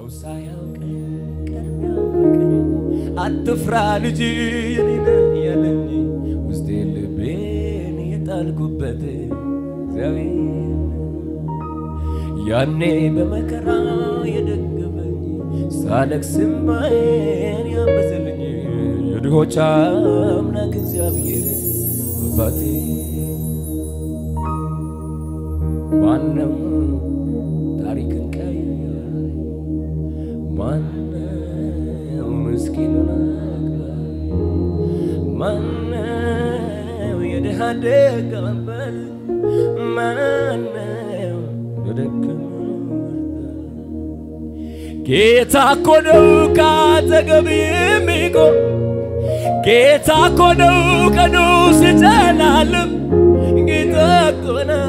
ساياك أتفرع لجيني يلني وستيل بيني يتالكوبتي زاوين ياني بمكرا يدقبني سالك سماين يابزلني يدهوش عمناك زاوير باتي مانم تاريخ كاي مانم مسكيننا مانم يدهادك قبل مانم يدك كيتا كونو كاتغبي ميكو كيتا كونو كنو سجلالم كيتا كونو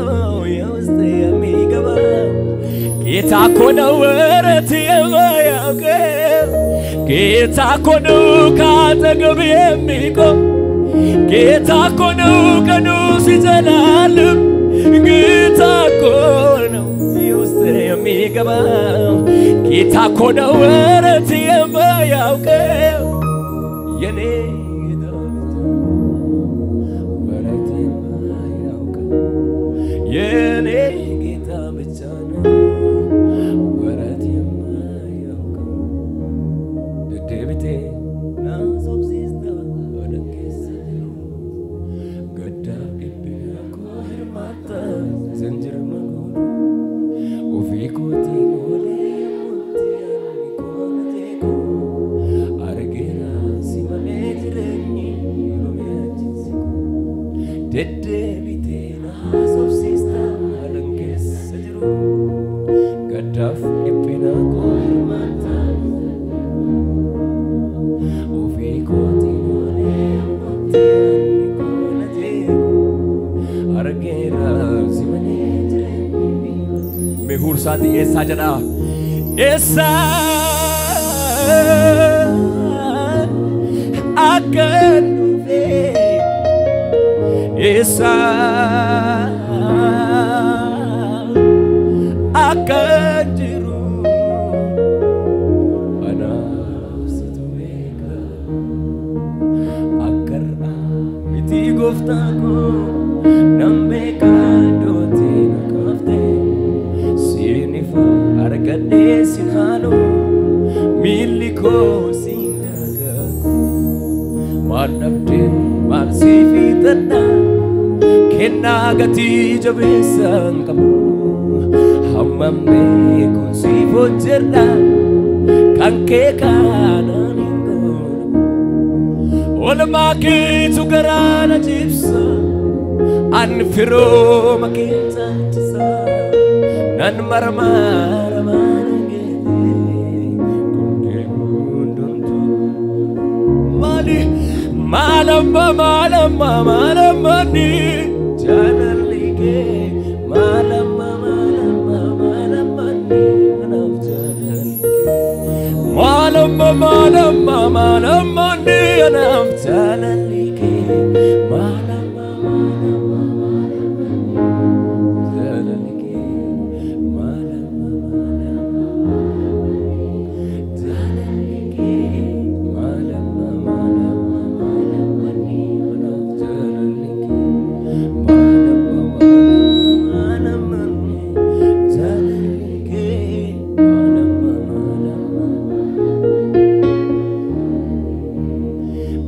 كيتا كونو ورتي وياك كيتا كونو كاتغبي ميكو كيتا كونو كنو سجلالم كيتا كونو يوسري ميغبا كيتا كونو ورتي وياك يني ورتي وياك يني كيتا بچانا ورتي وياك ددبتي نازوب زيزدا ودكيس غدا ابيكو هرماتا زنجر مغور وفيكو تيغولي مونتيانيكو ارغينا سيمانيجرني رومياجيسكو ددبتي نازوب زيزدا ودكيس سجرو غدا ابيكو هرماتا وفيكو تيغولي مونتيانيكو ارغينا سيمانيجرني مهور ساتي ऐसा जना ऐसा akan ve ऐसा akan jiru ana situeka akar miti goftako nambeka dote nakafte sinifa argade sinhalo miliko sinaga manabden marsifi tanda kenna gati jabesan kamu hamamne kunsi fojerda kanke kananingo olma ke tugarana jipsa anfiro makinta tsa nan marmara manangete kunde munduntu mali malama malama malama ni janalige malama malama malama ni anaf janalige malama malama malama ni anaf janalige malama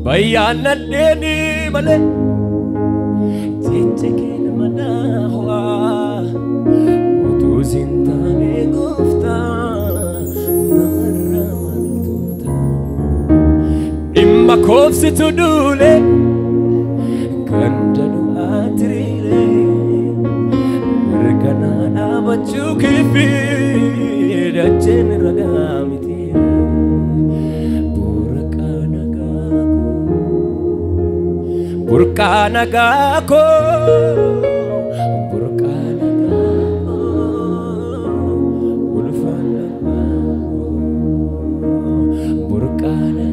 bayana deni male titkin manahwa utuzinta me gufta marramaltuta imma kofsi tudule kandadu atrire mergana abachu kifi dachen ragamiti Burkana gako ulfana burkana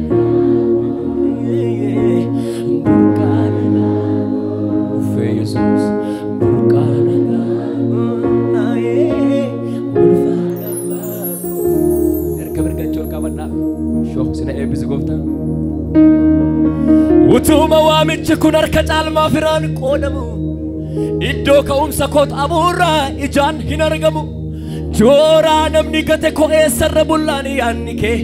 fe Jesus burkana ulfana qabadha shoo sina eebbisu gooftaa utuma waamichi kun harka caalmaa firaan qoodamu iddoo ka'umsa koot abuurraa ijaan hin argamu jooraa namni gate koo eessarra bullaan yaanni kee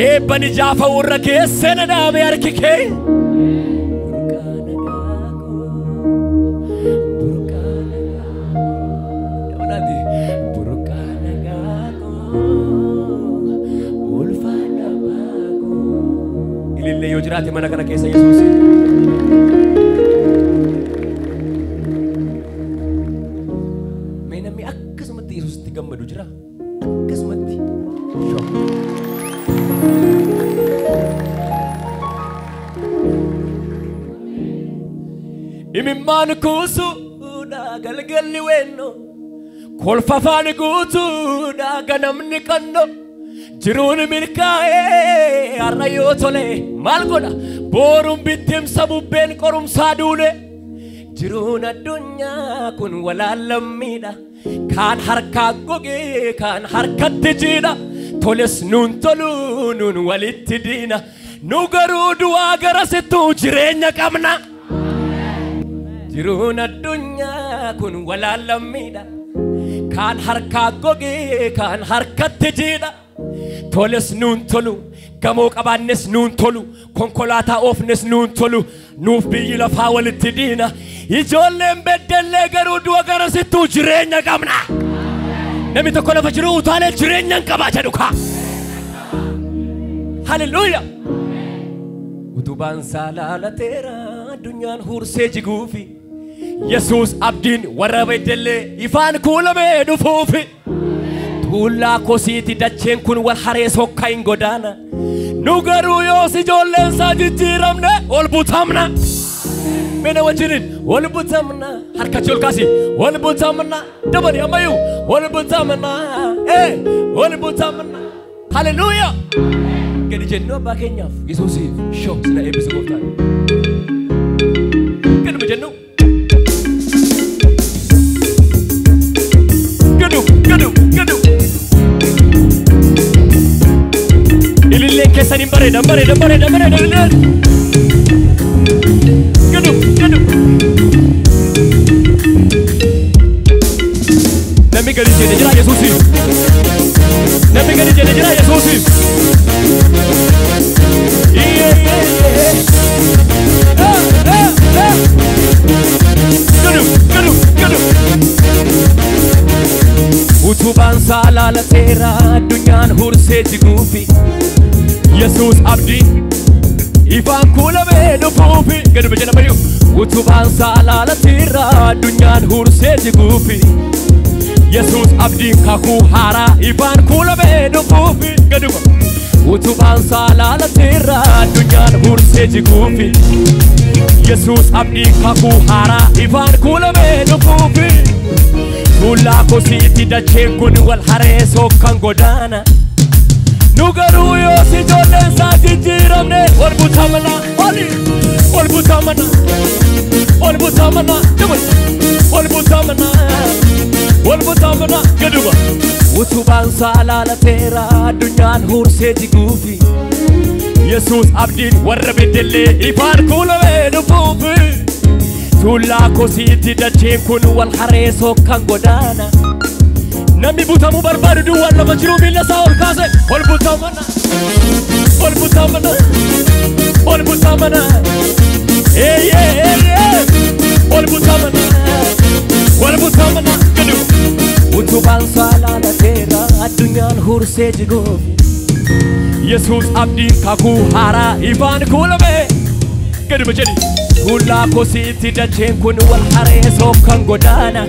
eebban ijaafa warra keessana dhaame harki kee ilillee yoo jiraate mana kana keessa Yesuus namni akkasumatti Yesuusitti gammadu jira akkasumatti imimmaan kuusuudha galgalli weenno kolfafaan guutuudha ganamni qanno jiruun milkaa'ee har'a yoo tole maal godha booruun bittimsa bubbeen qorumsaa duune jiruun addunyaa kun walaalammiidha kaan harkaa gogee kaan harkatti jiidha toles nuun toluu nuun walitti diina nu garuu du'aa garasittuu jireenya qabna jiruun addunyaa kun walaalammiidha kaan harkaa gogee kaan harkatti jiidha toles nuun tolu gamoo qabaannes nuun tolu konkolaataa oofnes nuun tolu nuuf biyyi lafaa walitti diina ijoolleen beddellee garuu du'a garasittuu jireenya qabna namni tokko lafa jiru utaalee jireenyan qabaa jedhu kaa haleluuyaa utubaan saalaalateera addunyaan hursee jiguufi Yesuus abdiin warra beddellee ifaan kuulamee dhufuufi tuullaa kosiiti dacheen kun wal haree sokka hin godaana nu garuu yoos ijoolleen isaa jijjiiramne ol butamna mena wajjinin ol butamna harkachi ol kaasi ol butamna dabali ammayyuu ol butamna ol butamna haleluuyaa gadi jennu abbaa keenyaaf Yesuusiif shoo sina eebbisu gooftaan gaduma jennu gadu ililleen keessaniin bareeda ililleen gadu namni gadi jedhe jira Yesuusiif namni gadi jedhe jira Yesuusiif gadu utubaan saalaalateera addunyaan hursee jiguufi Yesuus abdii ifaan kuulamee dhufuufi gaduma jedhamayyuu utubaan saalaalateera addunyaan hursee jiguufi Yesuus abdiin kakuu haaraa ifaan kuulamee dhufuufi gaduma utubaan saalaalateera addunyaan hursee jiguufi Yesuus abdiin kakuu haaraa ifaan kuulamee dhufuufi tuullaa kosiiti dacheen kun wal haree sokkan godaana nu garuu yoos ijoolleen isaa jijjiiramne ol butamna ol butamna ol butamna ol butamna ol butamna gaduma utubaan saalaalateera addunyaan hursee jiguufi Yesuus abdiin warra beddellee ifaan kuulamee dhufuufi tuullaa kosiiti dacheen kun wal haree sokkan godaana namni butamuu barbaadu duwwaan lafa jiru miilla isaa ol kaase ol butamna ol butamna ol butamna ol butamna gadu utubaan saalaalateera addunyaan hursee jiguufi Yesuus abdiin kakuu haaraa ifaan kuulamee gaduma jedhi tuullaa kosiiti dacheen kun wal haree sokkan godaana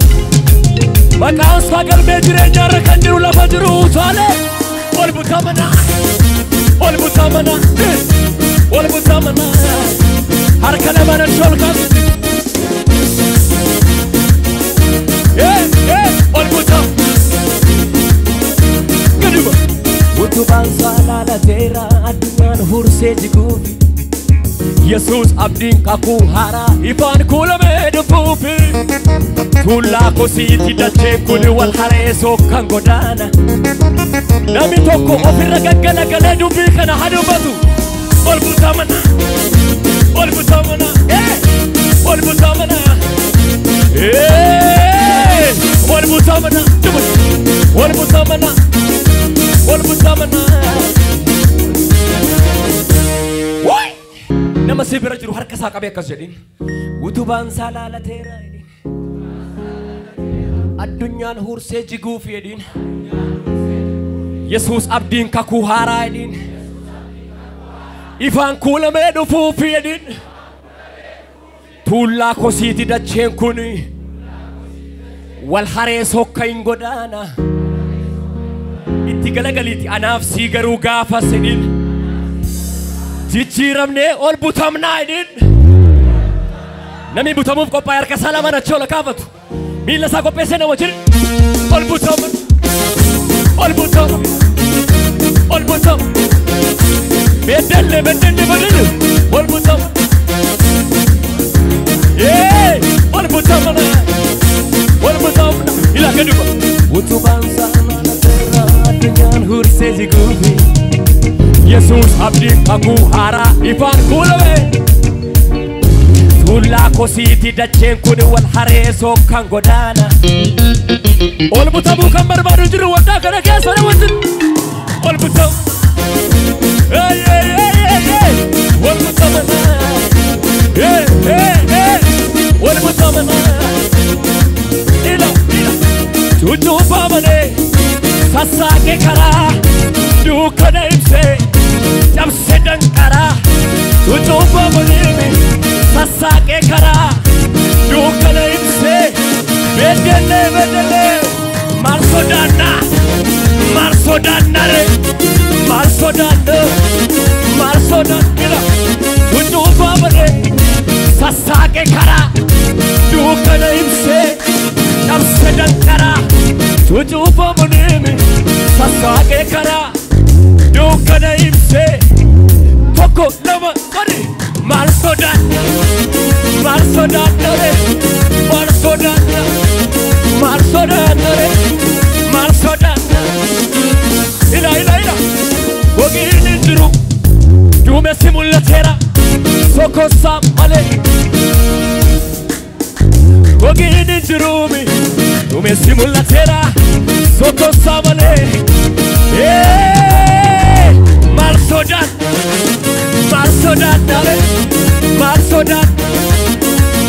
maqaan isaa galmee jireenyaarra kan jiru lafa jiru utaalee ol butamna harka lamaan ol kaas ol butamna gaduma utubaan saalaalateera addunyaan hursee jiguufi Yesus abdiin kakuu haaraa ifaan kuulamee dhufuufi tuullaa kosiiti dacheen kun wal hareessoo kan godaana namni tokko ofirra gaggalagalee dubbii kana haa dubbatu ol butamana ol butamana ol butamana ol butamana ol butamana ol butamana nama sibira jiru harka isaa qabee akkas jedhin utubaan isaa laalateera jedhin addunyaan hursee jiguuf jedhin Yesus abdiin kakuu haaraa jedhin ifaan kuulamee dhufuuf jedhin tuullaa kosiiti dacheen kun wal hareessoo kan godaana itti galagaliiti anaaf sii garuu gaafa jedhin jijjiiramne ol butamnaa jedhin namni butamuuf qophaa'e harka isaa lamaan achi ol kaafatu miila isaa qopheessee nama wajjin ol butama ol butama ol butama bedelle ol butama ol butama ol butama ila kaduba utubaan sana terra addunyaan hursee jiguufi Yesus abdiin kakuu haaraa ifaan kuulamee tuullaa kosiiti dacheen kun wal hareessoo kan godaana ol butamuu kan barbaadu jiru waggaa kana keessa na wajjin ol butamu ol butamana ol butamana ila cuccuufamane sassaaqe karaa dukkana ibsee Jamse dankara tujuba mulimi sasake kara dukana imse bedele marsodana re marsodana tujuba mulimi sasake kara dukana imse jamse dankara tujuba mulimi sasake kara dukana imse Toko lama mari Marsodan re Marsodan ila Wogini ndiru Dume simulatera Soko samale Wogini ndirumi Dume simulatera Soko samale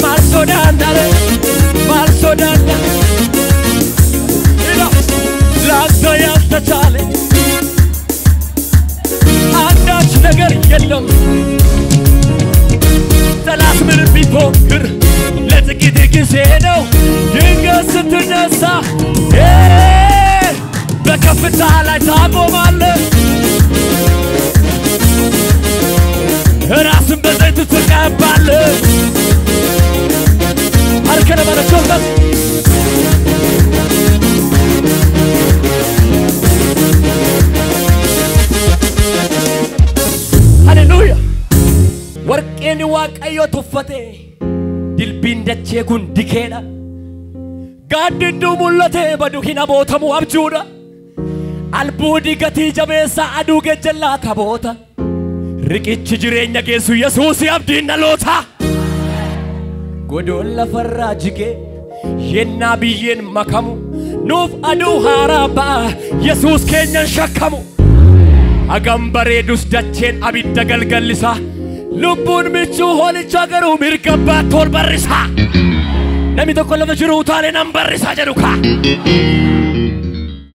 Marsodan dare Marsodan ila laata yalta chale አንዳች ነገር የለም ጠላት ምን ቢፎክር ለጥቂት ጊዜ ነው ድንገት ስትነሳ በከፍታ ላይ ታቆማለህ ራስን በዘይት ትቀባለህ አርከነ ማለቾበት ሃሌሉያ ወርቄን ዋቀዮ ተፈቴ ድልቢን ደቼ ጉንዲኬዳ ጋድዱ ሙለቴ በዱኪና ቦተሙ አብጁዳ አልቡዲ ገቲ ጀቤሳ አዱገ ጀላ ከቦታ Riqichi jireenya geessu Yesuus abdiin dhaloota Godoon lafarraa jigee yennaa biyyeen makamu nuuf aduu haaraa ba'a Yesuus keenyan shakkamu hagam bareedus dacheen abidda galgallisa lubbuun michuu hoolicha garuu mirga baatti ol barrisa namni tokko lafa jiru utaalee nan barrisaa jedhu kaa